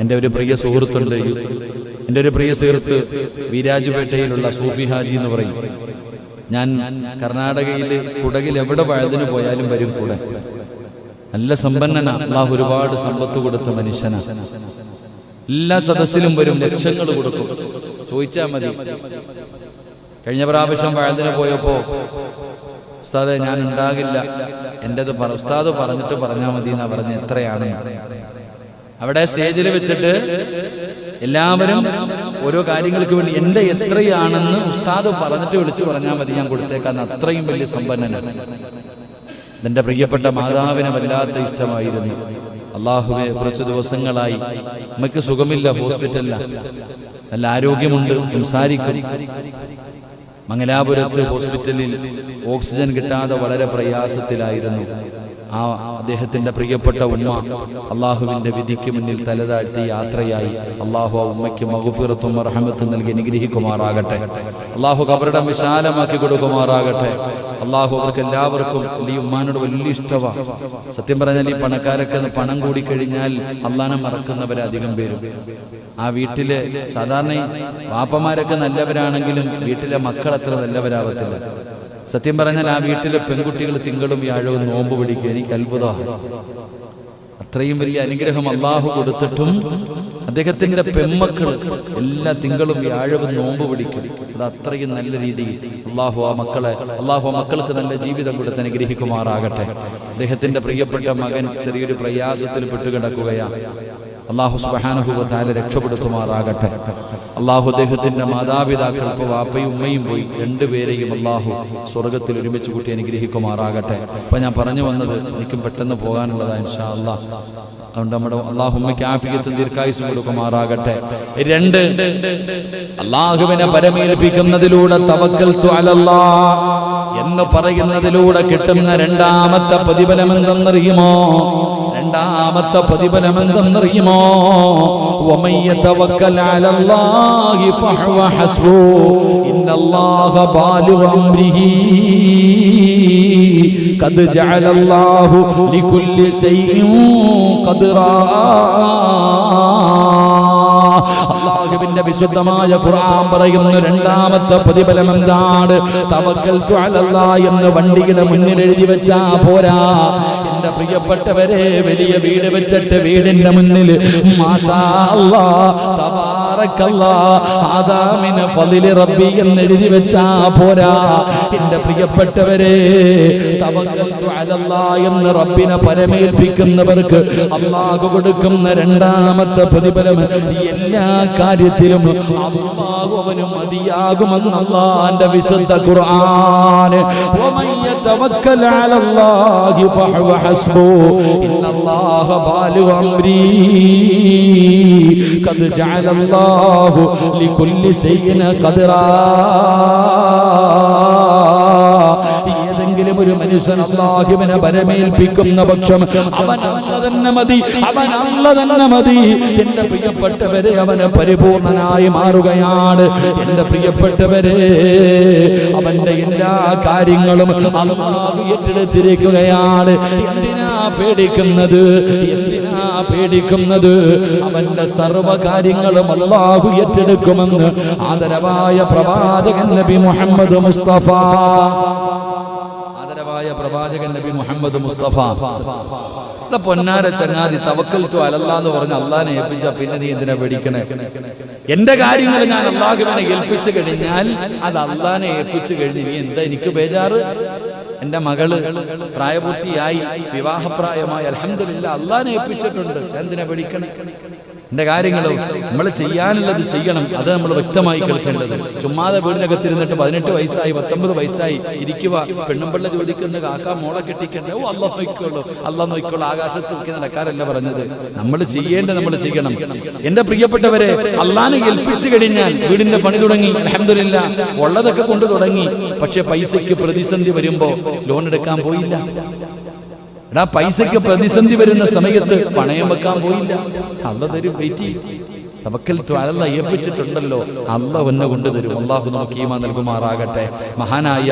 എൻ്റെ ഒരു പ്രിയ സുഹൃത്തുണ്ട്, എൻ്റെ ഒരു പ്രിയ സുഹൃത്ത് വീരാജുപേട്ടയിലുള്ള സൂഫി ഹാജി എന്ന് പറയും. ഞാൻ കർണാടകയിൽ കുടകിൽ എവിടെ വഴുതിന് പോയാലും വരും കൂടെ. നല്ല സമ്പന്നന, അള്ളാഹു ഒരുപാട് സമ്പത്ത് കൊടുത്ത മനുഷ്യനാ. എല്ലാ സദസ്സിലും വരും, ലക്ഷങ്ങൾ കൊടുക്കും. ചോദിച്ചാൽ മതി. കഴിഞ്ഞ പ്രാവശ്യം വഴുതിന് പോയപ്പോ ഉസ്താദെ ഞാൻ ഉണ്ടാകില്ല, എൻ്റെത് ഉസ്താദ് പറഞ്ഞിട്ട് പറഞ്ഞാൽ മതി എന്നാ പറഞ്ഞ. എത്രയാണ് അവിടെ സ്റ്റേജിൽ വെച്ചിട്ട് എല്ലാവരും ഓരോ കാര്യങ്ങൾക്ക് വേണ്ടി എൻ്റെ എത്രയാണെന്ന് ഉസ്താദ് പറഞ്ഞിട്ട് വിളിച്ചു പറഞ്ഞാൽ മതി, ഞാൻ കൊടുത്തേക്കാന്ന്. അത്രയും വലിയ സമ്പന്നനാണ്. എൻ്റെ പ്രിയപ്പെട്ട മാതാവിനെ വല്ലാത്ത ഇഷ്ടമായിരുന്നു. അള്ളാഹുവെ, കുറച്ച് ദിവസങ്ങളായി നമുക്ക് സുഖമില്ല, ഹോസ്പിറ്റലില്ല, നല്ല ആരോഗ്യമുണ്ട്, സംസാരിക്കും. മംഗലാപുരത്ത് ഹോസ്പിറ്റലിൽ ഓക്സിജൻ കിട്ടാതെ വളരെ പ്രയാസത്തിലായിരുന്നു. ആ അദ്ദേഹത്തിന്റെ പ്രിയപ്പെട്ട ഉമ്മ അള്ളാഹുവിന്റെ വിധിക്ക് മുന്നിൽ തലതാഴ്ത്തി യാത്രയായി. അള്ളാഹു ആ ഉമ്മയ്ക്ക് മഗ്ഫിറത്തും റഹ്മത്തും നൽകി അനുഗ്രഹിക്കുമാറാകട്ടെ. അള്ളാഹു ഖബറിടം വിശാലമാക്കി കൊടുക്കുമാറാകട്ടെ. അള്ളാഹു അവർക്ക് എല്ലാവർക്കും ഈ ഉമ്മാനോട് വലിയ ഇഷ്ടമാണ്. സത്യം പറഞ്ഞാൽ ഈ പണക്കാരൊക്കെ പണം കൂടിക്കഴിഞ്ഞാൽ അള്ളാനെ മറക്കുന്നവരധികം പേരും. ആ വീട്ടിലെ സാധാരണ വാപ്പമാരൊക്കെ നല്ലവരാണെങ്കിലും വീട്ടിലെ മക്കൾ അത്ര നല്ലവരാവത്തില്ല. സത്യം പറഞ്ഞാൽ ആ വീട്ടിലെ പെൺകുട്ടികൾ തിങ്കളും വ്യാഴവും നോമ്പ് പിടിക്കും. എനിക്ക് അത്ഭുതമാണ്. അത്രയും വലിയ അനുഗ്രഹം അള്ളാഹു കൊടുത്തിട്ടും അദ്ദേഹത്തിന്റെ പെൺമക്കൾ എല്ലാ തിങ്കളും വ്യാഴവും നോമ്പ് പിടിക്കും. അത് അത്രയും നല്ല രീതിയിൽ അള്ളാഹു ആ മക്കൾക്ക് നല്ല ജീവിതം കൊടുത്ത് അനുഗ്രഹിക്കുമാറാകട്ടെ. അദ്ദേഹത്തിന്റെ പ്രിയപ്പെട്ട മകൻ ചെറിയൊരു പ്രയാസത്തിൽ പെട്ടുകിടക്കുകയാണ്. അള്ളാഹു സുബ്ഹാനഹു വ തആല രക്ഷപ്പെടുത്തുമാറാകട്ടെ. അള്ളാഹു അദ്ദേഹത്തിന്റെ മാതാപിതാക്കൾ, ഇപ്പോൾ വാപ്പയും ഉമ്മയും പോയി, രണ്ടുപേരെയും അള്ളാഹു സ്വർഗത്തിൽ ഒരുമിച്ച് കൂട്ടി അനുഗ്രഹിക്കുമാറാകട്ടെ. അപ്പൊ ഞാൻ പറഞ്ഞു വന്നത്, എനിക്കും പെട്ടെന്ന് പോകാനുള്ളതാ ഇൻഷാ അല്ലാഹ്. അതുകൊണ്ട് നമ്മുടെ അള്ളാഹു ഉമ്മയ്ക്ക് ആഫിയത്തും ദീർഘായുസ്സും കൊടുക്കുമാറാകട്ടെ. 2, അള്ളാഹുവിനെ പരമേൽപ്പിക്കുന്നതിലൂടെ തവക്കൽതു അലല്ലാഹ് എന്ന് പറയുന്നതിലൂടെ കിട്ടുന്ന രണ്ടാമത്തെ പ്രതിഫലം എന്തെന്നറിയുമോ? രണ്ടാമത്തെ പ്രതിഫലം എന്തെന്നറിയുമോ? വമൻ യതവക്കൽ അലല്ലാഹി ഫഹുവ ഹസ്ബു ഇന്നല്ലാഹ ബാലിഗു അംരിഹി ഖദ് ജഅലല്ലാഹു ലികുല്ലി ശൈഇൻ ഖദ്റാ. അല്ലാഹുവിന്റെ വിശുദ്ധമായ ഖുർആൻ പറയുന്ന രണ്ടാമത്തെ പ്രതിഫലം എന്താണ്? തവക്കൽതു അലല്ലാഹ് എന്ന് വണ്ടിയുടെ മുന്നിൽ എഴുതി വെച്ചാ പോരാ. എന്റെ പ്രിയപ്പെട്ടവരെ, വലിയ വീട് വെച്ചിട്ട് വീടിന്റെ മുന്നിൽ മാഷാ അല്ലാഹ് തബാറക്കല്ലാഹ് ഹാദാ മിൻ ഫളിൽ റബ്ബി എന്ന് എഴുതി വെച്ചാ പോരാ. എന്റെ പ്രിയപ്പെട്ടവരെ, തവക്കൽതു അലല്ലാഹ് എന്ന് റബ്ബിനെ പരമേൽപ്പിക്കുന്നവർക്ക് അല്ലാഹു കൊടുക്കുന്ന രണ്ടാമത്തെ പ്രതിഫലം എല്ലാ കാര്യത്തിലും അല്ലാഹു അവന് മതിയാകുമെന്ന് അല്ലാഹുവിന്റെ വിശുദ്ധ ഖുർആൻ. വമൻ യതവക്കൽ അലല്ലാഹി ഫഹുവ ഹസ്ബു ഇന്നല്ലാഹ ബാലിഗു അംരി ഖദ് ജഅലല്ലാഹു ലികുല്ലി ശൈഇൻ ഖദ്റാ. ഏതെങ്കിലും ഒരു മനുഷ്യൻ അല്ലാഹുവിനെ പരമേൽപ്പിക്കുന്ന പക്ഷം അവൻ അല്ലാഹ് തന്നെ മതി, അവൻ അല്ലാഹ് തന്നെ മതി. എന്റെ പ്രിയപ്പെട്ടവരെ, അവന് പരിപൂർണനായി മാറുകയാണ്. എന്റെ പ്രിയപ്പെട്ടവരെ, അവന്റെ എല്ലാ കാര്യങ്ങളും അല്ലാഹു ഏറ്റെടുത്തിരിക്കുകയാണ്. എന്തിനാ പേടിക്കുന്നത്? എന്തിനാ പേടിക്കുന്നത്? അവന്റെ സർവ്വ കാര്യങ്ങളും അല്ലാഹു ഏറ്റെടുക്കുമെന്ന് ആദരവായ പ്രവാചകൻ നബി മുഹമ്മദ് മുസ്തഫ, പ്രവാചകൻ നബി മുഹമ്മദ് മുസ്തഫ. പൊന്നാര ചങ്ങാതി, തവക്കൽതു അലല്ലാഹ് എന്ന് പറഞ്ഞ അള്ളാഹിനെ ഏൽപ്പിച്ചാ പിന്നെ നീ എന്തിനാ പേടിക്കണേ? എന്റെ കാര്യങ്ങൾ ഞാൻ അള്ളാഹുവിനെ ഏൽപ്പിച്ചു കഴിഞ്ഞാൽ അത് അള്ളാഹിനെ ഏൽപ്പിച്ചു കഴിഞ്ഞ് നീ എന്താ എനിക്ക് ബേജാറ്? എന്റെ മകള് പ്രായപൂർത്തിയായി, വിവാഹപ്രായമായി, അൽഹംദുലില്ലാഹ് അള്ളാഹിനെ ഏൽപ്പിച്ചിട്ടുണ്ട്. എന്തിനാ പേടിക്കണേ? എന്റെ കാര്യങ്ങളും നമ്മൾ ചെയ്യാനുള്ളത് ചെയ്യണം. അത് നമ്മൾ വ്യക്തമായി കേൾക്കേണ്ടത്. ചുമ്മാതെ വീടിനകത്തിരുന്നിട്ട് 18 വയസ്സായി 19 വയസ്സായി ഇരിക്കുക, പെണ്ണുമ്പിള്ള ചോദിക്കുന്ന കാക്ക മോളെ കെട്ടിക്കണ്ടേ? ഓ അല്ലാഹ് നോക്കിക്കോളൂ, അല്ലാഹ് നോക്കിക്കോളൂ. ആകാശത്ത് നോക്കി നടക്കാരല്ല പറഞ്ഞത്. നമ്മൾ ചെയ്യേണ്ടത് നമ്മൾ ചെയ്യണം. എന്റെ പ്രിയപ്പെട്ടവരെ, അള്ളാഹിനെ ഏൽപ്പിച്ചു കഴിഞ്ഞാൽ വീടിന്റെ പണി തുടങ്ങി, അൽഹംദുലില്ലാഹ് ഉള്ളതൊക്കെ കൊണ്ട് തുടങ്ങി. പക്ഷെ പൈസയ്ക്ക് പ്രതിസന്ധി വരുമ്പോ ലോൺ എടുക്കാൻ പോയില്ല. പൈസയ്ക്ക് പ്രതിസന്ധി വരുന്ന സമയത്ത് പണയം വെക്കാൻ പോയില്ല. അല്ലാഹ് തരും, വെയിറ്റ് ചെയ്യും. തവക്കൽതു അലല്ലാഹ് ഏൽപ്പിച്ചിട്ടുണ്ടല്ലോ, അല്ലാഹു എന്നെ കൊണ്ടുതരും. അല്ലാഹു നമുക്ക് ഈമാൻ നൽകുമാറാകട്ടെ. മഹാനായ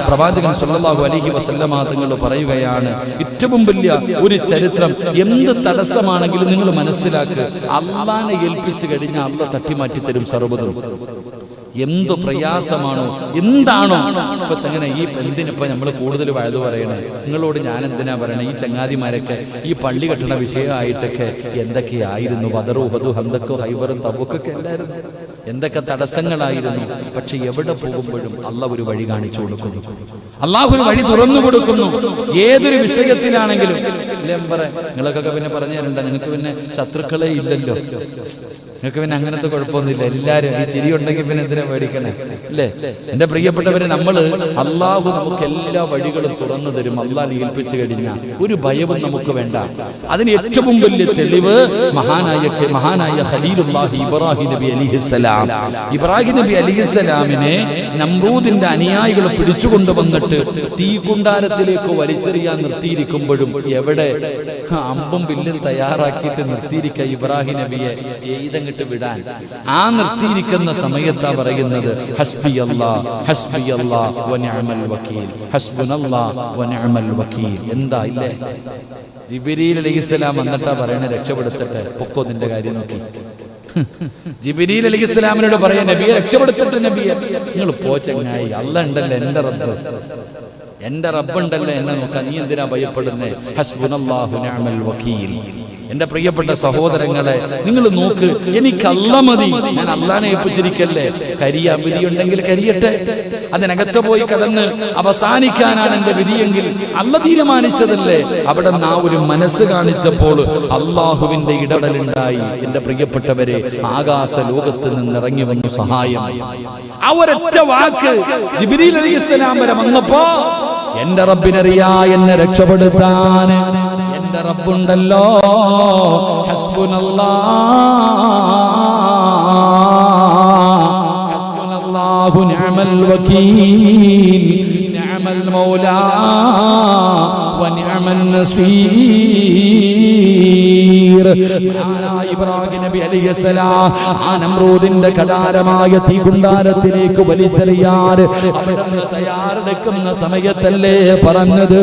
പ്രവാചകൻ സല്ലല്ലാഹു അലൈഹി വസല്ലമ തങ്ങൾ പറയുകയാണ്, ഏറ്റവും വലിയ ഒരു ചരിത്രം, എന്ത് തടസ്സമാണെങ്കിലും നിങ്ങൾ മനസ്സിലാക്കുക, അല്ലാഹനെ ഏൽപ്പിച്ചു കഴിഞ്ഞാൽ അല്ലാഹ് തട്ടിമാറ്റി തരും സർവ്വതും. എന്തു പ്രയാസമാണോ എന്താണോ ഇപ്പൊ തന്നെ ഈ എന്തിനിപ്പോ നമ്മൾ കൂടുതൽ വയത് പറയണേ, നിങ്ങളോട് ഞാൻ എന്തിനാ പറയണേ, ഈ ചങ്ങാതിമാരൊക്കെ ഈ പള്ളി കെട്ടണ വിഷയമായിട്ടൊക്കെ എന്തൊക്കെയായിരുന്നു, ബദറും ഉഹദും ഹന്തക്കും ഹൈബറും തബൂക്കൊക്കെ എല്ലായിരുന്നു, എന്തൊക്കെ തടസ്സങ്ങളായിരുന്നു. പക്ഷെ എവിടെ പോകുമ്പോഴും അല്ലാഹു ഒരു വഴി കാണിച്ചു കൊടുക്കുന്നു, അല്ലാഹു ഒരു വഴി തുറന്നു കൊടുക്കുന്നു. ഏതൊരു വിഷയത്തിലാണെങ്കിലും നിങ്ങളൊക്കെ പിന്നെ പറഞ്ഞു തരണ്ട, നിങ്ങൾക്ക് പിന്നെ ശത്രുക്കളെ ഇല്ലല്ലോ, നിങ്ങൾക്ക് പിന്നെ അങ്ങനത്തെ കുഴപ്പമൊന്നുമില്ല. എല്ലാവരും ഈ ചിരി ഉണ്ടെങ്കിൽ പിന്നെ എന്തിനാ പേടിക്കണേ അല്ലേ? എന്റെ പ്രിയപ്പെട്ടവരെ, അല്ലാഹു നമുക്ക് എല്ലാ വഴികളും തുറന്നു തരും. അല്ലാഹനെ ഏൽപ്പിച്ചു കഴിഞ്ഞാൽ ഒരു ഭയവും നമുക്ക് വേണ്ട. അതിന് ഏറ്റവും വലിയ തെളിവ് മഹാനായ ഖലീലുല്ലാഹി ഇബ്രാഹിം നബി അലൈഹിസ്സലാം. ഇബ്രാഹിം നബി അലൈഹിസ്സലാമിനെ നമ്രൂദിന്റെ അനുയായികൾ പിടിച്ചുകൊണ്ടുവന്നിട്ട് തീക്കുണ്ടാരത്തിലേക്ക് വലിച്ചെറിയാൻ നിർത്തിയിരിക്കുമ്പോഴും എവിടെ അമ്പും വില്ലും തയ്യാറാക്കിയിട്ട് നിർത്തിയിരിക്കുക ഇബ്രാഹിം നബിയെ എഴുതങ്ങിട്ട് വിടാൻ. ആ നിർത്തിയിരിക്കുന്ന സമയത്താ പറയുന്നത് ഹസ്ബിയല്ലാഹ് വ നിഅമൽ വകീൽ, ഹസ്ബുനല്ലാഹ് വ നിഅമൽ വകീൽ. എന്താ ഇല്ലേ? ജിബ്രീൽ അലൈഹിസ്സലാം എന്നിട്ടാ പറയണേ, രക്ഷപ്പെടുത്തട്ടെ, പൊക്കോ നിന്റെ കാര്യം നോക്കി. ജിബ്രീൽ അലൈഹിസ്സലാമിനോട് പറയാ, നബിയെ രക്ഷപ്പെടുത്തട്ടെ, നബിയെ നിങ്ങൾ പോ ചങ്ങായി, അല്ലാഹ് ഉണ്ടല്ലോ എന്റെ റബ്ബുണ്ടല്ലോ എന്നെ നോക്കാൻ, നീ എന്തിനാ ഭയപ്പെടുന്നേ? ഹസ്ബുനല്ലാഹു നിഅമൽ വകീൽ. എന്റെ പ്രിയപ്പെട്ട സഹോദരങ്ങളെ, നിങ്ങൾ നോക്ക്, എനിക്ക് അല്ലാഹ് മതി, ഞാൻ അല്ലാഹനെ ഏൽപ്പിച്ചിരിക്കല്ലേ. കരിയാൻ വിധിയുണ്ടെങ്കിൽ കരിയട്ടെ, അതിനകത്ത് പോയി കടന്ന് അവസാനിക്കാനാണ് എന്റെ വിധിയെങ്കിൽ അല്ലാഹ് തീരുമാനിച്ചതല്ലേ. അവിടെ നാ ഒരു മനസ്സ് കാണിച്ചപ്പോൾ അല്ലാഹുവിന്റെ ഇടപെടലുണ്ടായി. എന്റെ പ്രിയപ്പെട്ടവരെ, ആകാശ ലോകത്ത് നിന്ന് ഇറങ്ങി വന്നു സഹായം. ആ ഒരൊറ്റ വാക്ക് ജിബ്രീൽ അലൈഹിസ്സലാം വരെ വന്നപ്പോ എന്റെ റബ്ബിനറിയാ എന്നെ രക്ഷപ്പെടുത്താൻ എന്റെ റബ്ബുണ്ടല്ലോ. ഹസ്ബുനല്ലാഹു നിഅമൽ വകീൽ, നിഅമൽ മൗലാ വ നിഅമൻ നസീർ. ഇബ്രാഹിം നബി അലൈഹിസ്സലാം ആ നമ്രൂദിന്റെ കഠാരമായ തീകുണ്ടാരത്തിലേക്ക് വലിച്ചെറിയാൻ അവിടുന്ന് തയ്യാറെടുക്കുന്ന സമയത്തല്ലേ പറഞ്ഞത്.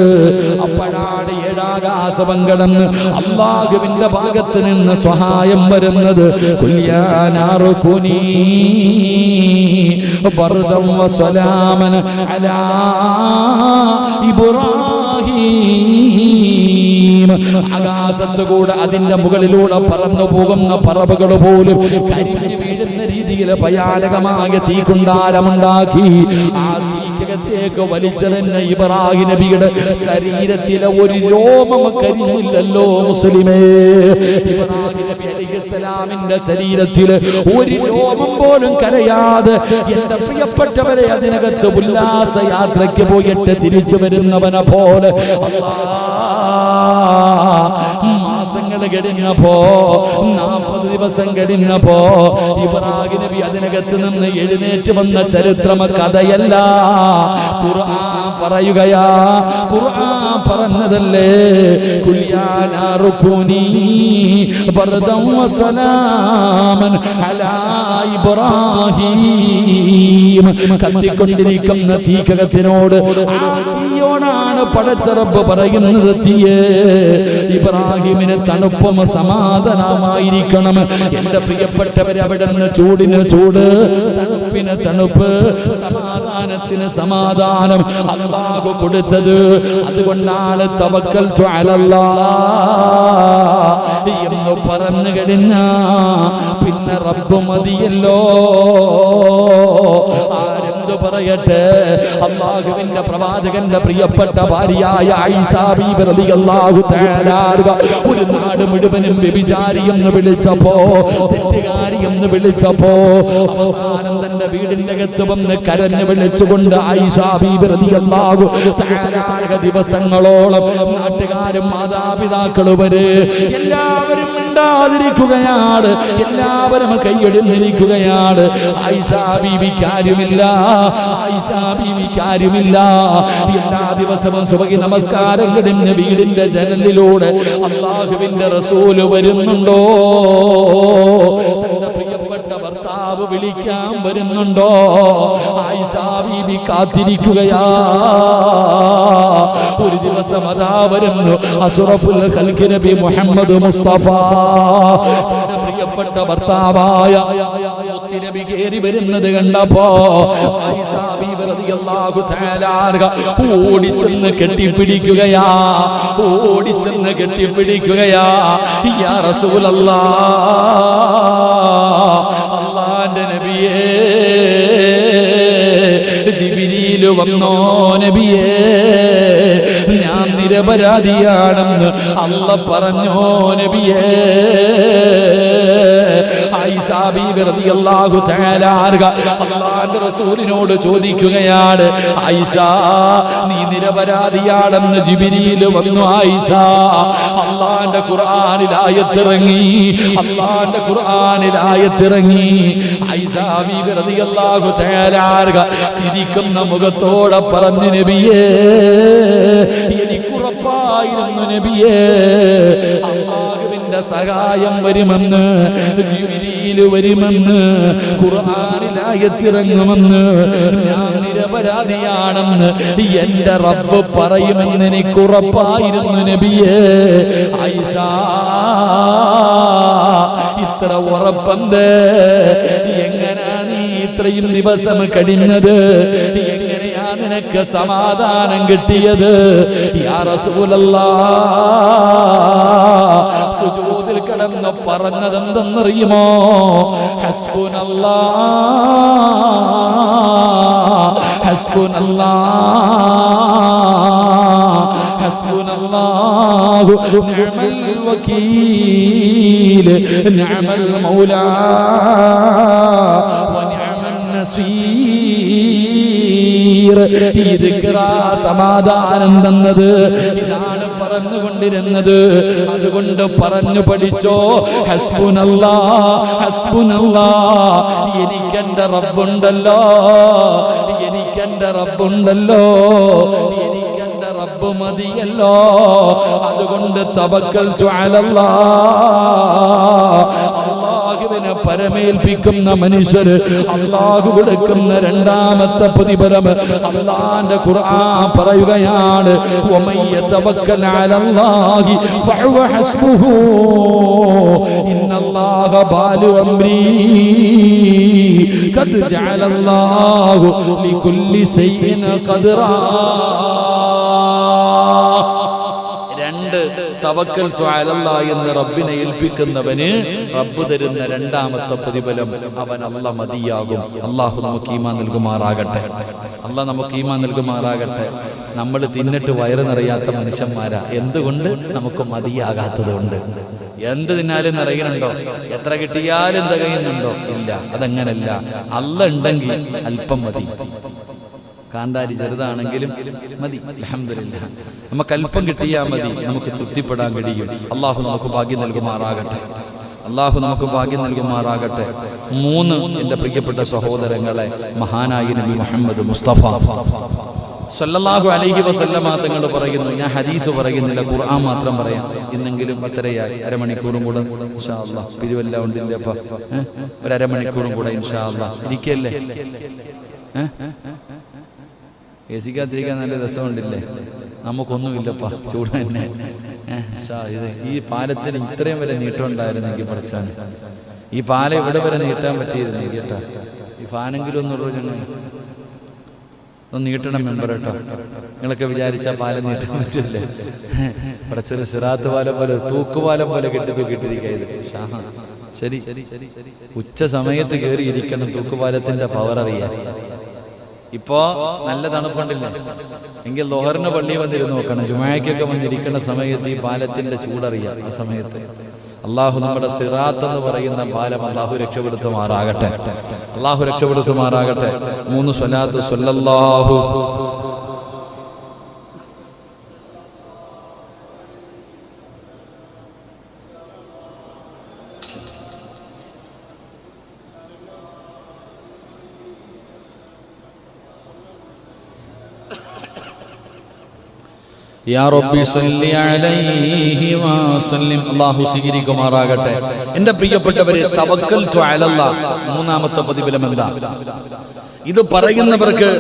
അപ്പോഴാണ് ഏഴാകാശം കടന്ന് അല്ലാഹുവിന്റെ ഭാഗത്ത് നിന്ന് സഹായം വരുന്നത്. ഖുൽയാ നാറു കുനീ ബർദൻ വസലാമൻ അലാ ഇബ്രാഹിം. ആകാശത്തുകൂടെ അതിന്റെ മുകളിലൂടെ പറന്നു പോകുന്ന പറവകൾ പോലും കരിഞ്ഞു വീഴുന്ന രീതിയിൽ ഭയാനകമായ തീക്കുണ്ടാരമുണ്ടാക്കി. ആ തീക്കകത്തേക്ക് വലിച്ചെറിഞ്ഞ ഇബ്രാഹിം നബിയുടെ ശരീരത്തിലെ ഒരു രോമം കരിഞ്ഞില്ലല്ലോ മുസ്ലിമേ. ഇബ്രാഹിം നബി അലൈഹിസ്സലാമിന്റെ ശരീരത്തിൽ ഒരു രോമം പോലും കരയാതെ എന്റെ പ്രിയപ്പെട്ടവരെ അതിനകത്ത് ഉല്ലാസ യാത്രയ്ക്ക് പോയിട്ട് തിരിച്ചു വരുന്നവനെ പോലെ മാസങ്ങൾ കഴിഞ്ഞപ്പോ 40 ദിവസം കഴിഞ്ഞപ്പോ ഇബ്രാഹിം നബി അതിനകത്ത് നിന്ന് എഴുന്നേറ്റ് വന്ന ചരിത്രം കഥയല്ല, ഖുർആൻ പറയുകയാ. ഖുർആൻ പറഞ്ഞതല്ലേ, ഖുൽയാ നാറു കുനീ ബർദൻ വസലാമൻ അലാ ഇബ്രാഹിം. കത്തിക്കൊണ്ടിരിക്കുന്ന തീക്കകത്തിനോട്, ആ തീയോടാണ് പടച്ച റബ്ബ് പറയുന്നത്, തീയേ ഇബ്രാഹിമിന് തണുപ്പും സമാധാനമായിരിക്കണം. എന്റെ പ്രിയപ്പെട്ടവരെ, അവിടെ നിന്ന് ചൂടിന് ചൂട്, തണുപ്പിന് തണുപ്പ്, സമാധാനത്തിന് സമാധാനം അല്ലാഹു കൊടുത്തത്. അതുകൊണ്ടാണ് തവക്കൽതു അലല്ലാഹ് എന്ന് പറഞ്ഞു കഴിഞ്ഞാ പിന്നെ റബ്ബ് മതിയല്ലോ. ആരെന്തു പറയട്ടെ, അല്ലാഹുവിന്റെ പ്രവാചകന്റെ പ്രിയപ്പെട്ട ഭാര്യയായ ആയിഷ ബീബി റളിയല്ലാഹു തആല ഒരു നാട് മുഴുവനും വ്യഭിചാരി എന്ന് വിളിച്ചപ്പോ, തെറ്റുകാരി എന്ന് വിളിച്ചപ്പോ, അവസാനം തന്റെ വീടിന്റെ അകത്ത് വന്ന് കരഞ്ഞു വിളിച്ചുകൊണ്ട് ആയിഷ ബീബി റളിയല്ലാഹു തആല ദിവസങ്ങളോളം നാട്ടുകാരും മാതാപിതാക്കളും വരെ എല്ലാവരും മിണ്ടാതിരിക്കുകയാണ്, എല്ലാവരും കൈയൊഴിഞ്ഞിരിക്കുകയാണ്. ആയിഷ ബീവിക്ക് ആരുമില്ല, ആയിഷ ബീവിക്ക് ആരുമില്ല. എല്ലാ ദിവസവും സുബഹി നമസ്കാരം കഴിഞ്ഞ് വീടിന്റെ ജനലിലൂടെ അല്ലാഹുവിന്റെ റസൂല് വരുന്നുണ്ടോ? ഭർത്താവ് വിളിക്കാൻ വരുന്നുണ്ടോ? ആയിഷ ബീബി കാത്തിരിക്കുകയാ. ഒരു ദിവസം അതാ വരുന്നു അസ്റഫുൽ ഖൽഖ് നബി മുഹമ്മദ് മുസ്തഫ, പ്രിയപ്പെട്ട ഭർത്താവായ മുത്തുനബി കേറി വരുന്നത് കണ്ടപ്പോ ആയിഷ ബീബി റളിയല്ലാഹു തആല ഓടിച്ചെന്ന് കെട്ടിപ്പിടിക്കുകയാ, ഓടിച്ചെന്ന് കെട്ടിപ്പിടിക്കുകയാ. യാ റസൂലല്ലാഹ്, അല്ലാഹുവിന്റെ നബിയേ, ജിബ്രീൽ വന്നോ നബിയേ, ഞാൻ നിരപരാധിയാണെന്ന് അല്ലാഹ് പറഞ്ഞോ നബിയേ. ആയിഷ ബീബി റളിയല്ലാഹു തആല അല്ലാഹുവിന്റെ റസൂലിനോട് ചോദിക്കുകയാണ്, ആയിഷ നീ നിരപരാധിയാണെന്ന് ജിബ്രീൽ വന്നു. ആയിഷ, അല്ലാഹുവിന്റെ ഖുർആനിൽ ആയത്തിറങ്ങി, അല്ലാഹുവിന്റെ ഖുർആനിൽ ആയത്തിറങ്ങി. ആയിഷ ബീബി റളിയല്ലാഹു തആല ചിരിക്കുന്ന മുഖത്തോടെ പറഞ്ഞു, നബിയേ, എനിക്കുറപ്പായിരുന്നു നബിയേ, അല്ലാഹുവിന്റെ സഹായം വരുമെന്ന്, ജിബ്രീൽ വരുമെന്ന്, ഖുർആനിൽ ആയത്തിറങ്ങുമെന്ന്, ഞാൻ നിരപരാധിയാണെന്ന് എന്റെ റബ്ബ് പറയുമെന്ന് എനിക്കുറപ്പായിരുന്നു നബിയേ. ആയിഷ, ഇത്ര ഉറപ്പെന്ത്? എങ്ങനാ നീ ഇത്രയും ദിവസം കഴിഞ്ഞത്? എങ്ങനെയാ നിനക്ക് സമാധാനം കിട്ടിയത്? യാ റസൂലല്ലാഹ്, സുജൂദിൽ കിടന്ന് പറഞ്ഞതെന്തെന്നറിയുമോ? ഹസ്ബുനല്ലാഹ്, ഹസ്ബുനല്ലാഹ്, ഹസ്ബുനല്ലാഹു നിഅമൽ വകീൽ, നിഅമൽ മൗലാ വ നിഅമൻ നസീർ. സമാധാനം തന്നത് ഇതാണ് പറഞ്ഞുകൊണ്ടിരുന്നത്. അതുകൊണ്ട് പറഞ്ഞു പഠിച്ചോ, ഹസ്ബുനല്ലാഹ്, ഹസ്ബുനല്ലാഹ്, എനിക്കെന്റെ റബ്ബുണ്ടല്ലോ, എനിക്കെന്റെ റബ്ബുണ്ടല്ലോ, എനിക്കെന്റെ റബ്ബ് മതിയല്ലോ. അതുകൊണ്ട് തവക്കൽതു അലല്ലാഹ്, അല്ലാഹുവിനെ പരമേൽപ്പിക്കുന്ന മനുഷ്യർ അല്ലാഹു കൊടുക്കുന്ന രണ്ടാമത്തെ പ്രതിഫലം അല്ലാഹുവിന്റെ ഖുർആൻ പറയുകയാണ്, വമൻ യതവക്കൽ അലല്ലാഹി ഫഹുവ ഹസ്ബുഹു ഇന്നല്ലാഹ ബാലു അംരി ഖദ് ജഅലല്ലാഹു ലികുല്ലി ശൈഇൻ ഖദ്റാ. തവക്കൽതു അലല്ലാഹ് എന്ന് റബ്ബിനെ ഏൽപ്പിക്കുന്നവന് റബ്ബ് തരുന്ന രണ്ടാമത്തെ പ്രതിഫലം അവൻ അല്ലാഹ് മതിയാകും. അല്ലാഹു നമുക്ക് ഈമാൻ നൽകുമാറാകട്ടെ, അല്ലാഹ് നമുക്ക് ഈമാൻ നൽകുമാറാകട്ടെ. നമ്മൾ തിന്നിട്ട് വയറ് നിറയാത്ത മനുഷ്യന്മാരാ. എന്തുകൊണ്ട്? നമുക്ക് മതിയാകാത്തത് കൊണ്ട്. എന്ത് തിന്നാലും നിറയുന്നുണ്ടോ? എത്ര കിട്ടിയാലും തികയുന്നുണ്ടോ? ഇല്ല. അതങ്ങനല്ല. അല്ലാഹ് ഉണ്ടെങ്കിൽ അല്പം മതി. കാന്താരി ചെറുതാണെങ്കിലും മതി. അൽഹംദുലില്ലാഹ്, നമുക്ക് അല്പം കിട്ടിയാൽ മതി, നമുക്ക് തൃപ്തിപ്പെടാൻ കഴിയും. അള്ളാഹു നമുക്ക് ഭാഗ്യം നൽകുമാറാകട്ടെ, അള്ളാഹു നമുക്ക് ഭാഗ്യം നൽകുമാറാകട്ടെ. 3 എൻ്റെ പ്രിയപ്പെട്ട സഹോദരങ്ങളെ, മഹാനായ നബി മുഹമ്മദ് മുസ്തഫ സല്ലല്ലാഹു അലൈഹി വസല്ലമ തങ്ങൾ പറയുന്നു, ഞാൻ ഹദീസ് പറയുന്നില്ല, ഖുർആൻ മാത്രം പറയാം. ഇന്നെങ്കിലും അത്രയായി, അരമണിക്കൂറും കൂടെ ഇൻഷാ അല്ലാഹ്. പിരിവെല്ലാം ഉണ്ടില്ലേ അപ്പ? ഒരു അരമണിക്കൂറും കൂടെ ഇൻഷാ അല്ലാഹ്. ഇരിക്കല്ലേ? എസിക്കാതിരിക്കാൻ നല്ല രസമുണ്ടില്ലേ? നമുക്കൊന്നുമില്ലപ്പാ, ചൂട് തന്നെ. ഇത് ഈ പാലത്തിന് ഇത്രയും വരെ നീട്ടം ഉണ്ടായിരുന്നെങ്കിൽ പഠിച്ചാൽ, ഈ പാലം ഇവിടെ വരെ നീട്ടാൻ പറ്റിയിരുന്നെങ്കിൽ കേട്ടാ, ഈ ഫാനെങ്കിലും ഒന്നുള്ളൂ. ഞങ്ങൾ ഒന്ന് നീട്ടണം മെമ്പർ കേട്ടോ. നിങ്ങളൊക്കെ വിചാരിച്ച പാലം നീട്ടാൻ പറ്റില്ലേ? പഠിച്ചൊരു സിറാത്ത് പാലം പോലെ, തൂക്കുപാലം പോലെ കെട്ടിത്തൂക്കിയിട്ടിരിക്കുക ഇത്. ശരി, ഉച്ച സമയത്ത് കയറി ഇരിക്കണം, തൂക്കുപാലത്തിന്റെ പവർ അറിയാൻ. ഇപ്പോ നല്ല തണുപ്പുണ്ടില്ലേ? എങ്കിൽ ലോഹറിന് പള്ളി വന്നിരുന്ന് നോക്കണം. ജുമായ്ക്കൊക്കെ വന്നിരിക്കുന്ന സമയത്ത് ഈ പാലത്തിന്റെ ചൂടറിയാം. ആ സമയത്ത് അള്ളാഹു നമ്മുടെ സിറാത്ത് എന്ന് പറയുന്ന പാലം അള്ളാഹു രക്ഷപ്പെടുത്തുമാറാകട്ടെ, അള്ളാഹു രക്ഷപ്പെടുത്തുമാറാകട്ടെ. 3 സ്വലാത്ത് സ്വല്ലല്ലാഹു യാ റബ്ബി സ്വല്ലി അലൈഹി വസല്ലിം. അല്ലാഹു സ്വീകരിക്കുമാറാകട്ടെ. എൻ്റെ പ്രിയപ്പെട്ടവരെ, തവക്കൽതു അലല്ലാഹ് മൂന്നാമത്തെ പ്രതിഫലം എന്താ? ഇത് പറയുന്നവർക്ക്,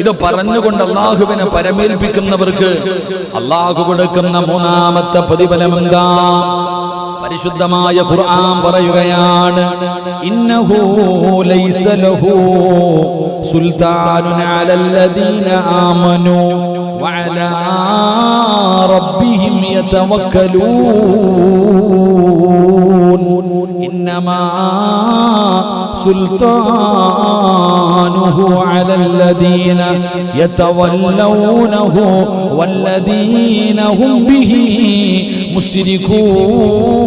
ഇത് പറഞ്ഞുകൊണ്ട് അല്ലാഹുവിനെ പരമേൽപ്പിക്കുന്നവർക്ക് അല്ലാഹു കൊടുക്കുന്ന മൂന്നാമത്തെ പ്രതിഫലം എന്താ? പരിശുദ്ധമായ ഖുർആൻ പറയുകയാണ്, ഇന്നഹു ലൈസ ലഹു സുൽത്താനുൻ അലല്ലദീന ആമനൂ വഅലാ റബ്ബിഹിം യതവക്കലൂൻ ഇന്നമാ സുൽത്താനുഹു അലല്ലദീന യതവല്ലൗനഹു വല്ലദീന ഹും ബിഹി മുശ്രികൂൻ.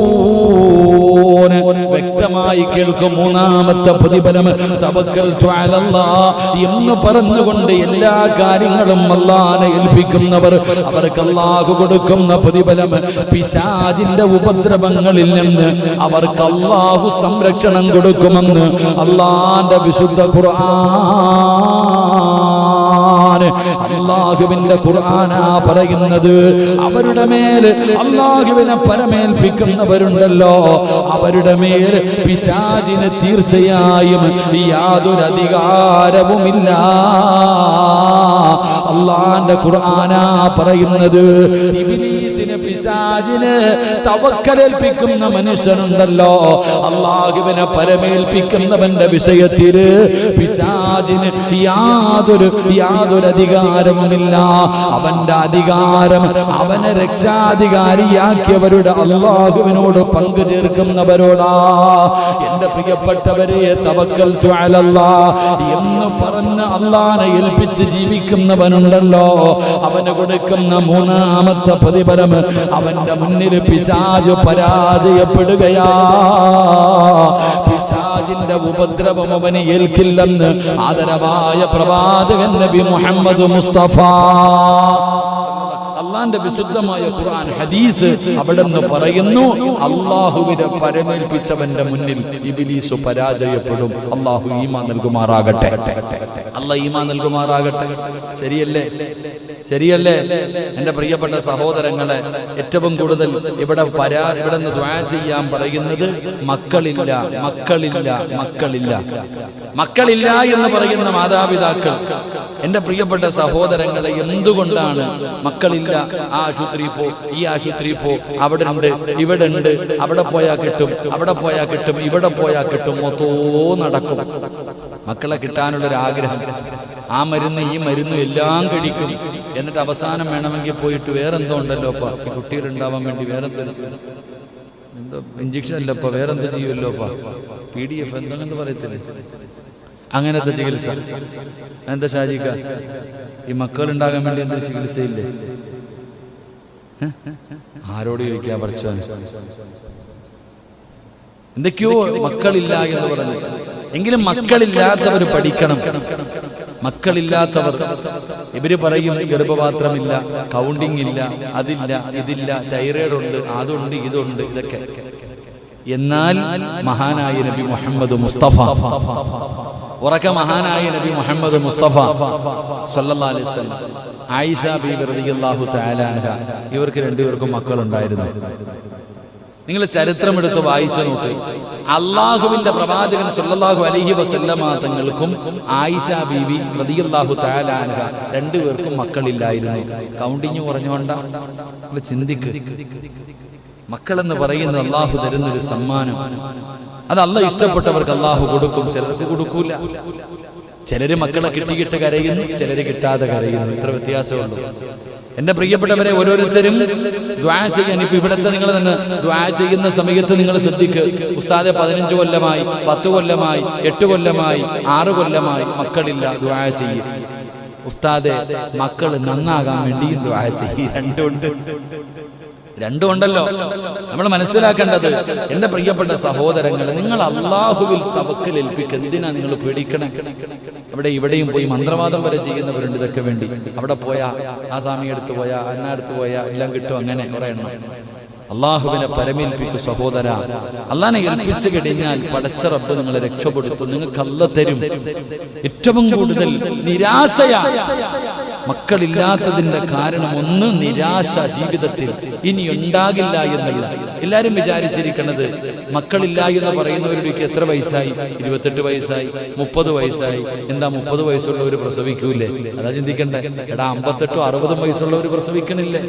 വ്യക്തമായി കേൾക്കും. മൂന്നാമത്തെ പ്രതിഫലം തവക്കൽതു അലല്ലാഹ് എന്ന് പറഞ്ഞുകൊണ്ട് എല്ലാ കാര്യങ്ങളും അല്ലാഹനെ ഏൽപ്പിക്കുന്നവർ, അവർക്ക് അല്ലാഹു കൊടുക്കുന്ന പ്രതിഫലം, പിശാചിന്റെ ഉപദ്രവങ്ങളിൽ നിന്ന് അവർക്ക് അല്ലാഹു സംരക്ഷണം കൊടുക്കുമെന്ന് അല്ലാഹുവിന്റെ വിശുദ്ധ ഖുർആൻ. അല്ലാഹുവിന്റെ ഖുർആനാ പറയുന്നത്. അവരുടെ മേൽ അല്ലാഹുവിനെ പരമേൽപ്പിക്കുന്നവരുണ്ടല്ലോ, അവരുടെ മേൽ പിശാചിന് തീർച്ചയായും യാതൊരു അധികാരവുമില്ല. അല്ലാഹുവിന്റെ ഖുർആനാ പറയുന്നത്. ഇബ്ലീസിന്, പിശാചിന് തവക്കലേൽപ്പിക്കുന്ന മനുഷ്യനുണ്ടല്ലോ, അല്ലാഹുവിനെ പരമേൽപ്പിക്കുന്നവന്റെ വിഷയത്തിൽ പിശാചിന് യാതൊരു അധികാരവുമില്ല. അവന്റെ അധികാരം അവനെ രക്ഷാധികാരിയാക്കിയവരുടെ അല്ലാഹുവിനോട് പങ്കു ചേർക്കുന്നവരോടാ. എന്റെ പ്രിയപ്പെട്ടവരെ, തവക്കൽതു അലല്ലാഹ് എന്ന് പറഞ്ഞ് അല്ലാഹനെ ഏൽപ്പിച്ച് ജീവിക്കുന്നവനുണ്ടല്ലോ, അവന് കൊടുക്കുന്ന മൂന്നാമത്തെ പ്രതിഫലം, അവന്റെ മുന്നിൽ പിശാച് പരാജയപ്പെടുകയാ. പിശാചിന്റെ ഉപദ്രവം അവന് ഏൽക്കില്ലെന്ന് ആദരവായ പ്രവാചകൻ നബി മുഹമ്മദ് മുസ്തഫ. അള്ളാന്റെ വിശുദ്ധമായ ഖുർആൻ ഹദീസ് അവിടെ നിന്ന് പറയുന്നു, അല്ലാഹുവിനെ പരമേൽപ്പിച്ചവന്റെ മുന്നിൽ ഇബ്ലീസ് പരാജയപ്പെടും. അല്ലാഹു ഈമാൻ നൽകുമാറാകട്ടെ. അല്ലാഹ് ഈമാൻ നൽകുമാറാകട്ടെ. ശരിയല്ലേ? ശരിയല്ലേ? എൻ്റെ പ്രിയപ്പെട്ട സഹോദരങ്ങളെ, ഏറ്റവും കൂടുതൽ ഇവിടെ നിന്ന് ദുആ ചെയ്യാൻ പറയുന്നത് മക്കളില്ല, മക്കളില്ല, മക്കളില്ല, മക്കളില്ല എന്ന് പറയുന്ന മാതാപിതാക്കൾ. എൻ്റെ പ്രിയപ്പെട്ട സഹോദരങ്ങളെ, എന്തുകൊണ്ടാണ് മക്കളില്ല? ആ ആശുപത്രി പോ, ഈ ആശുപത്രി പോ, അവിടെ ഉണ്ട്, ഇവിടെ ഉണ്ട്, അവിടെ പോയാൽ കിട്ടും, അവിടെ പോയാൽ കിട്ടും, ഇവിടെ പോയാൽ കിട്ടും, മൊത്തവും നടക്കും. മക്കളെ കിട്ടാനുള്ളൊരാഗ്രഹം, ആ മരുന്ന് ഈ മരുന്ന് എല്ലാം കഴിക്കും. എന്നിട്ട് അവസാനം വേണമെങ്കിൽ പോയിട്ട് വേറെന്തോ ഉണ്ടല്ലോ അപ്പ, ഈ കുട്ടികളുണ്ടാവാൻ വേണ്ടി വേറെന്തോ എന്തോ ഇഞ്ചക്ഷൻ അല്ലപ്പ, വേറെന്തോ ചെയ്യുമല്ലോപ്പ, PDF എന്തെങ്കിലും പറയത്തില്ലേ, അങ്ങനത്തെ ചികിത്സ. എന്താ ഷാജിക്ക, ഈ മക്കളുണ്ടാകാൻ വേണ്ടി എന്തൊരു ചികിത്സയില്ലേ? ആരോട് ചോദിക്കാ പറിച്ചോ? എന്തൊക്കെയോ മക്കളില്ല എന്ന് പറഞ്ഞു. എങ്കിലും മക്കളില്ലാത്തവർ പഠിക്കണം. മക്കളില്ലാത്തവർ ഇവര് പറയും ഗർഭപാത്രമില്ല, കൗണ്ടിങ് ഇല്ല, അതില്ല, ഇതില്ല, തൈറോയ്ഡ് ഉണ്ട്, അതുണ്ട്, ഇതുണ്ട്, ഇതൊക്കെ. എന്നാൽ മഹാനായ നബി മുഹമ്മദ് മുസ്തഫ, ഉറക്കെ മഹാനായ നബി മുഹമ്മദ് മുസ്തഫ സല്ലല്ലാഹു അലൈഹി വസല്ലം, ആയിഷ ബീവി റളിയല്ലാഹു തആല അൻഹ, ഇവർക്ക് രണ്ടുപേർക്കും മക്കളുണ്ടായിരുന്നു. നിങ്ങൾ ചരിത്രം എടുത്ത് വായിച്ചു നോക്ക്. അള്ളാഹുവിന്റെ പ്രവാചകൻ സല്ലല്ലാഹു അലൈഹി വസല്ലമ തങ്ങൾക്കും ആയിഷ ബീവി റളിയല്ലാഹു തആല അൻഹ രണ്ടുപേർക്കും മക്കളില്ലായിരുന്നു. കൗണ്ടിങ് പറഞ്ഞുകൊണ്ടാ? നിങ്ങൾ ചിന്തിക്ക്. മക്കളെന്ന് പറയുന്നത് അള്ളാഹു തരുന്നൊരു സമ്മാനം. അത് അള്ളാഹ് ഇഷ്ടപ്പെട്ടവർക്ക് അള്ളാഹു കൊടുക്കും, ചിലർക്ക് കൊടുക്കൂല. ചിലര് മക്കളെ കിട്ടിയിട്ട് കരയുന്നു, ചിലര് കിട്ടാതെ കരയുന്നു. ഇത്ര വ്യത്യാസമുള്ളൂ. എന്റെ പ്രിയപ്പെട്ടവരെ, ഓരോരുത്തരും ദുആ ചെയ്യാൻ, ഇപ്പൊ ഇവിടുത്തെ നിങ്ങൾ തന്നെ ദുആ ചെയ്യുന്ന സമയത്ത് നിങ്ങൾ ശ്രദ്ധിക്കുക. ഉസ്താദെ 15 കൊല്ലമായി, 10 കൊല്ലമായി, 8 കൊല്ലമായി, 6 കൊല്ലമായി മക്കളില്ല, ദുആ ചെയ്യും. ഉസ്താദെ, മക്കൾ നന്നാകാൻ വേണ്ടിയും ദുആ ചെയ്യും. രണ്ടുമുണ്ടല്ലോ. നമ്മൾ മനസ്സിലാക്കേണ്ടത്, എന്റെ പ്രിയപ്പെട്ട സഹോദരങ്ങൾ, നിങ്ങൾ അള്ളാഹുവിൽ തവക്കൽ ഏൽപ്പിക്കുക. എന്തിനാ നിങ്ങൾ പേടിക്കണം? അവിടെ ഇവിടെയും പോയി മന്ത്രവാദം വരെ ചെയ്യുന്നവരുണ്ട് ഇതൊക്കെ വേണ്ടി. അവിടെ പോയാ, ആ സ്വാമി എടുത്തു പോയാ, അന്നടുത്ത് പോയാ എല്ലാം കിട്ടും, അങ്ങനെ കുറെ എണ്ണം. അള്ളാഹുവിനെ പരമേൽപ്പിക്കും സഹോദര. അള്ളാഹിനെ ഏൽപ്പിച്ചു കഴിഞ്ഞാൽ പടച്ച റബ്ബ് നിങ്ങളെ രക്ഷപ്പെടുത്തും. നിങ്ങൾക്ക് അല്ലാഹ് തരും. ഏറ്റവും കൂടുതൽ നിരാശയാ മക്കളില്ലാത്തതിന്റെ കാരണം ഒന്ന്, നിരാശ ജീവിതത്തിൽ ഇനി ഉണ്ടാകില്ല എന്നുള്ള. എല്ലാവരും വിചാരിച്ചിരിക്കുന്നത് മക്കളില്ല എന്ന് പറയുന്നവരുടെ എത്ര വയസ്സായി, 28 വയസ്സായി, 30 വയസ്സായി, എന്താ 30 വയസ്സുള്ളവർ പ്രസവിക്കൂലേ? അതാ ചിന്തിക്കണ്ടേ. എടാ 58 60 വയസ്സുള്ളവർ പ്രസവിക്കണില്ലേ?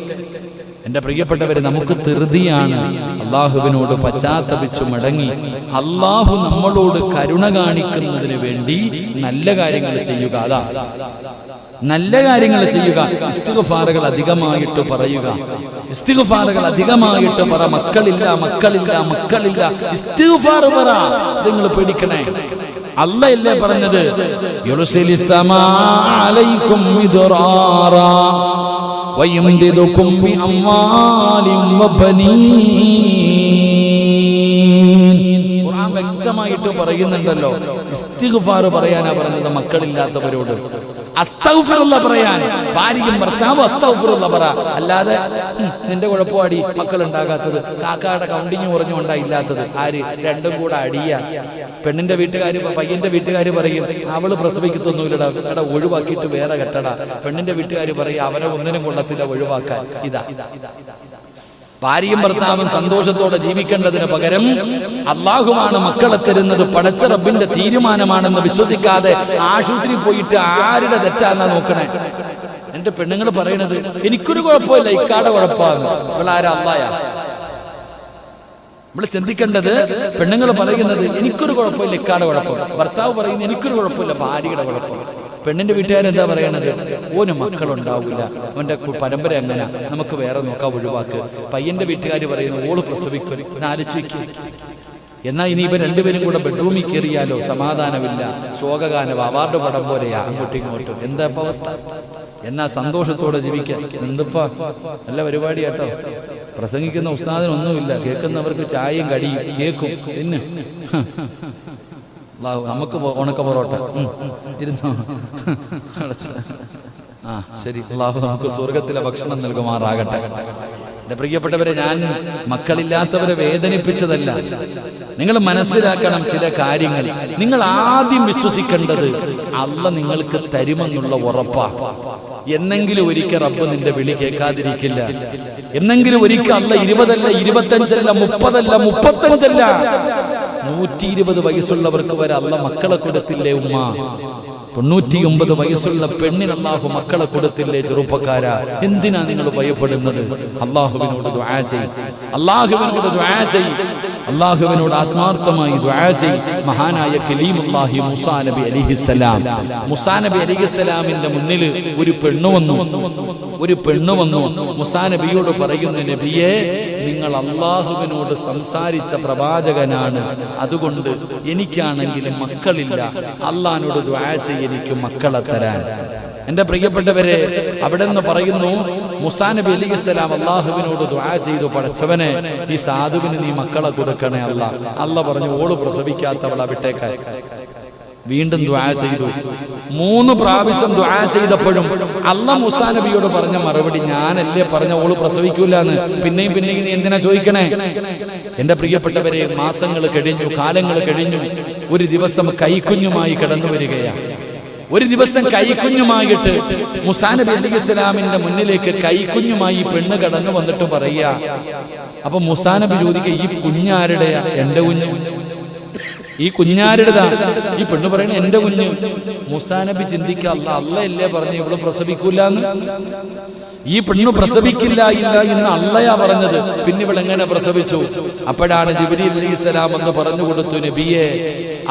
എന്റെ പ്രിയപ്പെട്ടവരെ, നമുക്ക് ധൃതിയാണ്. അള്ളാഹുവിനോട് പശ്ചാത്തപിച്ചു മടങ്ങി അള്ളാഹു നമ്മളോട് കരുണ കാണിക്കുന്നതിന് വേണ്ടി നല്ല കാര്യങ്ങൾ ചെയ്യുക. അതാ നല്ല കാര്യങ്ങൾ ചെയ്യുക. ഇസ്തിഗ്ഫാറുകൾ അധികമായിട്ട് പറയുക. ഇസ്തിഗ്ഫാറുകൾ അധികമായിട്ട് പറ. മക്കളില്ല മക്കളില്ല മക്കളില്ല, ഇസ്തിഗ്ഫാർ പറ. നിങ്ങൾ പേടിക്കണേ. അല്ലാഹല്ലേ പറഞ്ഞത്, യുർസിലിസ് സമാ അലൈക്കും മിദ്റാറാ വയംദിദുകും ബിഅംവാലിൻ വബനീൻ. ഖുർആൻ വ്യക്തമായിട്ട് പറയുന്നുണ്ടല്ലോ, ഇസ്തിഗ്ഫാർ പറയാനാ പറഞ്ഞത് മക്കളില്ലാത്തവരോട്. അസ്തഗ്ഫിറുല്ലാഹ് പറയാൻ ഭാര്യയും ഭർത്താവും അസ്തഗ്ഫിറുല്ലാഹ് പറ. അല്ലാതെ നിന്റെ കുഴപ്പമാടി മക്കൾ ഉണ്ടാകാത്തത്, കാക്കയുടെ കൗണ്ടിങ് കുറഞ്ഞുകൊണ്ടാ ഇല്ലാത്തത്. ആര്? രണ്ടും കൂടെ അടിയ. പെണ്ണിന്റെ വീട്ടുകാർ, പയ്യന്റെ വീട്ടുകാർ പറയും അവള് പ്രസവിക്കത്തൊന്നുമില്ലടാ, എടാ ഒഴിവാക്കിയിട്ട് വേറെ കെട്ടടാ. പെണ്ണിന്റെ വീട്ടുകാർ പറയും അവനെ ഒന്നിനും കൊള്ളത്തില്ല, ഒഴിവാക്കാൻ. ഇതാ ഭാര്യയും ഭർത്താവും സന്തോഷത്തോടെ ജീവിക്കേണ്ടതിന് പകരം അള്ളാഹുവാണ് മക്കളെ തരുന്നത്, പടച്ച റബ്ബിന്റെ തീരുമാനമാണെന്ന് വിശ്വസിക്കാതെ ആശുപത്രി പോയിട്ട് ആരുടെ തെറ്റാന്നാ നോക്കണേ. എന്റെ പെണ്ണുങ്ങൾ പറയണത് എനിക്കൊരു കുഴപ്പമില്ല, ഇക്കാടെ കുഴപ്പമാണ്. ഇവളാരാ? അള്ളായാ? നമ്മൾ ചിന്തിക്കേണ്ടത്, പെണ്ണുങ്ങൾ പറയുന്നത് എനിക്കൊരു കുഴപ്പമില്ല, ഇക്കാടെ കുഴപ്പം. ഭർത്താവ് പറയുന്നത് എനിക്കൊരു കുഴപ്പമില്ല, ഭാര്യയുടെ കുഴപ്പം. പെണ്ണിന്റെ വീട്ടുകാരെന്താ പറയണത്? ഓന് മക്കളുണ്ടാവില്ല, അവന്റെ പരമ്പര എങ്ങനെ, നമുക്ക് വേറെ നോക്കാം, ഒഴിവാക്ക്. പയ്യന്റെ വീട്ടുകാർ പറയുന്നു ഓള് പ്രസവിക്കും. ആലോചിക്കും. എന്നാൽ ഇനി ഇവർ രണ്ടുപേരും കൂടെ ബെഡ്റൂമിൽ കയറിയാലോ സമാധാനമില്ല. ശോകഗാനം, അവാർഡ് പടം പോലെയാ, അങ്ങോട്ടും ഇങ്ങോട്ടും. എന്താ ഇപ്പൊ അവസ്ഥ? എന്നാ സന്തോഷത്തോടെ ജീവിക്കാൻ എന്തിപ്പാ നല്ല പരിപാടി കേട്ടോ. പ്രസംഗിക്കുന്ന ഉസ്താദിനൊന്നുമില്ല, കേൾക്കുന്നവർക്ക് ചായയും കടിയും കേൾക്കും. പിന്നെ നമുക്ക് ഉണക്ക പൊറോട്ട ഇരുന്നോ. ആ ശരി, അള്ളാഹു നമുക്ക് സ്വർഗത്തിലെ ഭക്ഷണം നൽകുമാറാകട്ടെ. എന്റെ പ്രിയപ്പെട്ടവരെ, ഞാൻ മക്കളില്ലാത്തവരെ വേദനിപ്പിച്ചതല്ല. നിങ്ങൾ മനസ്സിലാക്കണം ചില കാര്യങ്ങൾ. നിങ്ങൾ ആദ്യം വിശ്വസിക്കേണ്ടത് അള്ളാഹ് നിങ്ങൾക്ക് തരുമെന്നുള്ള ഉറപ്പാ. എന്നെങ്കിലും ഒരിക്കൽ റബ്ബ് നിന്റെ വിളി കേൾക്കാതിരിക്കില്ല. എന്നെങ്കിലും ഒരിക്കൽ അള്ളാഹ് 20 അല്ല 25 അല്ല 30 അല്ല 35 അല്ല 120 വയസ്സുള്ളവർക്ക് വരെ അള്ളാഹ് മക്കളെ കൊടുത്തില്ലേ ഉമ്മ? 99 വയസ്സുള്ള പെണ്ണിന് അല്ലാഹു മക്കളെ കൊടുത്തില്ലേ ചെറുപ്പക്കാരാ? എന്തിനാ നിങ്ങൾ ഭയപ്പെടുന്നത്? അല്ലാഹുവിനോട് ദുആ ചെയ്യ്, അല്ലാഹുവിനോട് ദുആ ചെയ്യ്, അല്ലാഹുവിനോട് ആത്മാർത്ഥമായി ദുആ ചെയ്യ്. മഹാനായ കലീമുല്ലാഹി മൂസാ നബി അലൈഹിസ്സലാം, മൂസാ നബി അലൈഹിസ്സലാമിന്റെ മുന്നിൽ ഒരു പെണ്ണ് വന്നു. മൂസാ നബിയോട് പറയുന്നു, നബിയേ, നിങ്ങൾ അല്ലാഹുവിനോട് സംസാരിച്ച പ്രവാചകനാണ്, അതുകൊണ്ട് എനിക്കാണെങ്കിൽ മക്കളില്ല, അല്ലാഹുവിനോട് ദുആ ചെയ്യ്, എനിക്ക് മക്കളെ തരാൻ. എന്റെ പ്രിയപ്പെട്ടവരെ, അവിടെ നിന്ന് പറയുന്നു, മൂസാ നബി അലൈഹിസ്സലാം അല്ലാഹുവിനോട് ദുആ ചെയ്തു, പടച്ചവനെ ഈ സാധുവിന് നീ മക്കളെ കൊടുക്കണേ അല്ലാ. അല്ലാഹ് പറഞ്ഞു, ഓള് പ്രസവിക്കാത്തവളാ, വിട്ടേക്കാൻ. വീണ്ടും ദുആ ചെയ്തു. 3 പ്രാവശ്യം ദുആ ചെയ്തപ്പോഴും അല്ലാഹ് മൂസാ നബിയോട് പറഞ്ഞ മറുപടി, ഞാനല്ലേ പറഞ്ഞ ഓള് പ്രസവിക്കൂലെന്ന്, പിന്നെയും നീ എന്തിനാ ചോദിക്കണേ? എന്റെ പ്രിയപ്പെട്ടവരെ, മാസങ്ങൾ കഴിഞ്ഞു, കാലങ്ങൾ കഴിഞ്ഞു. ഒരു ദിവസം കൈക്കുഞ്ഞുമായി കടന്നു വരികയാണ്. ഒരു ദിവസം കൈക്കുഞ്ഞുമായിട്ട് മൂസാ നബി അലൈഹിസ്സലാമിന്റെ മുന്നിലേക്ക് കൈക്കുഞ്ഞുമായി പെണ്ണ് കടന്നു വന്നിട്ട് പറയാ. അപ്പൊ മൂസാ നബി ചോദിക്കുക, ഈ കുഞ്ഞാരുടെയാ? എന്റെ കുഞ്ഞ്. ഈ കുഞ്ഞാരുടേതാ? ഈ പെണ്ണ് പറയണ എന്റെ കുഞ്ഞ്. മൂസാ നബി ചിന്തിക്ക, അല്ലേ പറഞ്ഞു ഇവള് പ്രസവിക്കൂലെന്ന്? ഈ പെണ്ണ് പ്രസവിക്കില്ല എന്ന് അള്ളയാ പറഞ്ഞത്, പിന്നെ ഇവളെങ്ങനെ പ്രസവിച്ചു? അപ്പോഴാണ് ജിബ്രീൽ അലൈഹിസ്സലാം എന്ന് പറഞ്ഞു കൊടുത്തു, നബിയെ,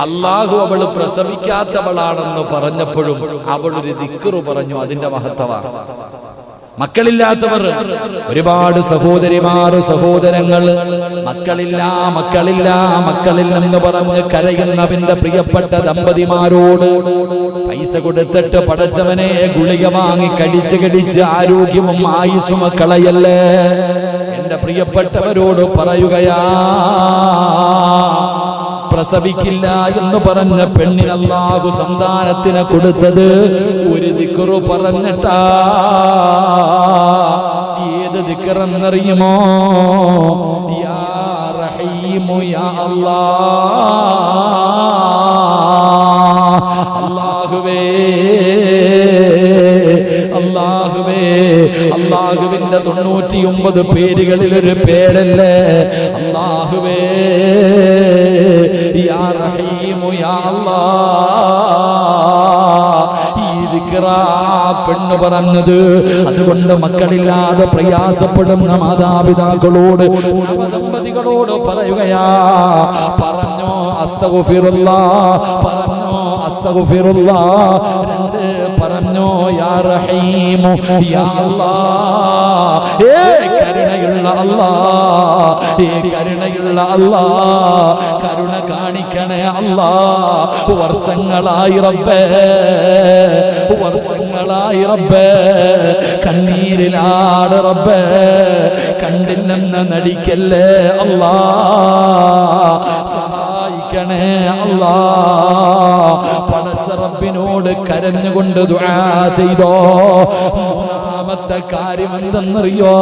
അള്ളാഹു അവള് പ്രസവിക്കാത്തവളാണെന്ന് പറഞ്ഞപ്പോഴും അവളൊരു ദിക്റ് പറഞ്ഞു, അതിന്റെ മഹത്വമാണ്. മക്കളില്ലാത്തവർ ഒരുപാട് സഹോദരിമാർ, സഹോദരങ്ങൾ മക്കളില്ലെന്ന് പറഞ്ഞ് കരയുന്നവന്റെ പ്രിയപ്പെട്ട ദമ്പതിമാരോട് പൈസ കൊടുത്തിട്ട് പടച്ചവനെ ഗുളിക വാങ്ങി കടിച്ച് ആരോഗ്യവും ആയുസ്സും കളയല്ലേ. എന്റെ പ്രിയപ്പെട്ടവരോട് പറയുകയാ, പ്രസവിക്കില്ല എന്ന് പറഞ്ഞ പെണ്ണിന് അല്ലാഹു സന്താനത്തിനെ കൊടുത്തത് ഒരു ദിക്റ് പറഞ്ഞിട്ടാ. ഏത് ദിക്റെന്നറിയുമോ? യാ റഹീമു യാ അല്ലാഹ്, അല്ലാഹുവേ നിന്റെ 99 പേരുകളിൽ ഒരു പേരല്ലേ അല്ലാഹുവേ യാ റഹീമു യാ പെണ്ണ് പറഞ്ഞത്. അതുകൊണ്ട് മക്കളില്ലാതെ പ്രയാസപ്പെടുന്ന മാതാപിതാക്കളോട് നവദമ്പതികളോട് പറയുകയാ, പറഞ്ഞോ അസ്തഗ്ഫിറുല്ലാഹ്, പറഞ്ഞോ അസ്തഗ്ഫിറുല്ലാഹ്, പറഞ്ഞോ യാ റഹീമു യാ അല്ലാഹ്, കരുണയുള്ള അല്ലാഹ്, കരുണയുള്ള അല്ലാഹ്, കരുണ കാണിക്കണേ അല്ലാഹ്. വർഷങ്ങളായി റബ്ബേ, വർഷങ്ങളായി റബ്ബേ കണ്ണീരിലാണ് റബ്ബേ, കണ്ടില്ലെന്ന് നടിക്കല്ലേ അല്ലാഹ്, സഹായിക്കണേ അല്ലാഹ്. പടച്ച റബ്ബിനോട് കരഞ്ഞുകൊണ്ട് ദുആ ചെയ്തോ. മൂന്നാമത്തെ കാര്യം എന്തെന്നറിയോ?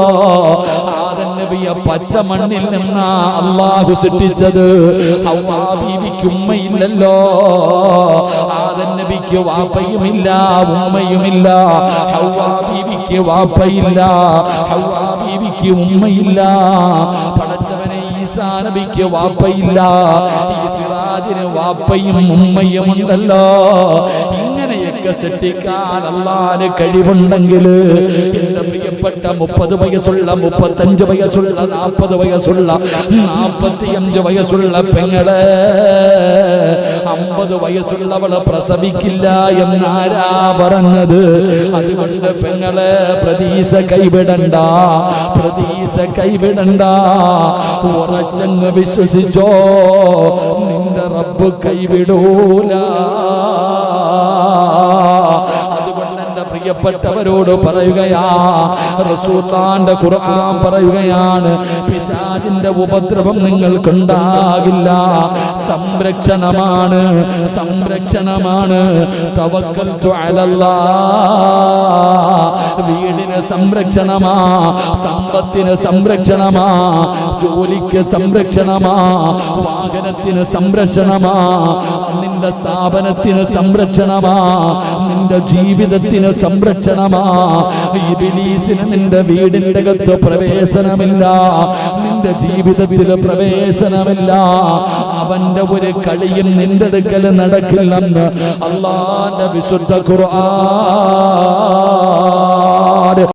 ആദം നബിയെ പച്ച മണ്ണിൽ നിന്നാ അല്ലാഹു സൃഷ്ടിച്ചത്. ഹവ്വാ ബീവിക്ക് ഉമ്മയില്ലല്ലോ, ആദം നബിക്ക് വാപ്പയുമില്ല ഉമ്മയുമില്ല. ഹവ്വാ ബീവിക്ക് വാപ്പയില്ല, ഹവ്വാ ബീവിക്ക് ഉമ്മയില്ല. പടച്ചവനെ ഈസാ നബിക്ക് വാപ്പയില്ല, ഈ സിറാജിന് വാപ്പയും ഉമ്മയും ഉണ്ടല്ലോ. ഇങ്ങനെയൊക്കെ സൃഷ്ടിക്കാൻ അല്ലാഹുവിന് കഴിവുണ്ടെങ്കിൽ എന്റെ പ്രിയപ്പെട്ട 30 വയസ്സുള്ള 35 വയസ്സുള്ള 40 വയസ്സുള്ള 45 വയസ്സുള്ള പെങ്ങളെ 50 വയസ്സുള്ളവള് പ്രസവിക്കില്ല എന്നാരാ പറഞ്ഞത്? അതുകൊണ്ട് പെങ്ങളെ പ്രതീക്ഷ കൈവിടണ്ട, പ്രതീക്ഷ കൈവിടണ്ട. ഉറച്ചങ്ങ് വിശ്വസിച്ചോ, നിന്റെ റബ്ബ് കൈവിടൂല. അതുകൊണ്ട് എന്റെ പ്രിയപ്പെട്ടവരോട് പറയുകയാ, റസൂലുള്ളാഹിന്റെ ഖുർആൻ പറയുകയാണ്, പിശാചിന്റെ ഉപദ്രവം നിങ്ങൾക്കുണ്ടാകില്ല. സംരക്ഷണമാണ്, സംരക്ഷണമാണ്. തവക്കൽതു അലല്ലാഹ്, വീടിന് സംരക്ഷണമാ, സമ്പത്തിന് സംരക്ഷണമാ, ജോലിക്ക് സംരക്ഷണമാ, വാഹനത്തിന് സംരക്ഷണമാ, നിന്റെ സ്ഥാപനത്തിന് സംരക്ഷണമാ, നിന്റെ ജീവിതത്തിന് സംരക്ഷണമാ. ഇബ്ലീസിന് നിന്റെ വീടിന്റെ അകത്ത് പ്രവേശനമില്ല, നിന്റെ ജീവിതത്തിൽ പ്രവേശനമില്ല. അവന്റെ ഒരു കളിയും നിന്റെ അടുക്കൽ നടക്കില്ലെന്ന് അല്ലാഹുവിന്റെ വിശുദ്ധ ഖുർആൻ.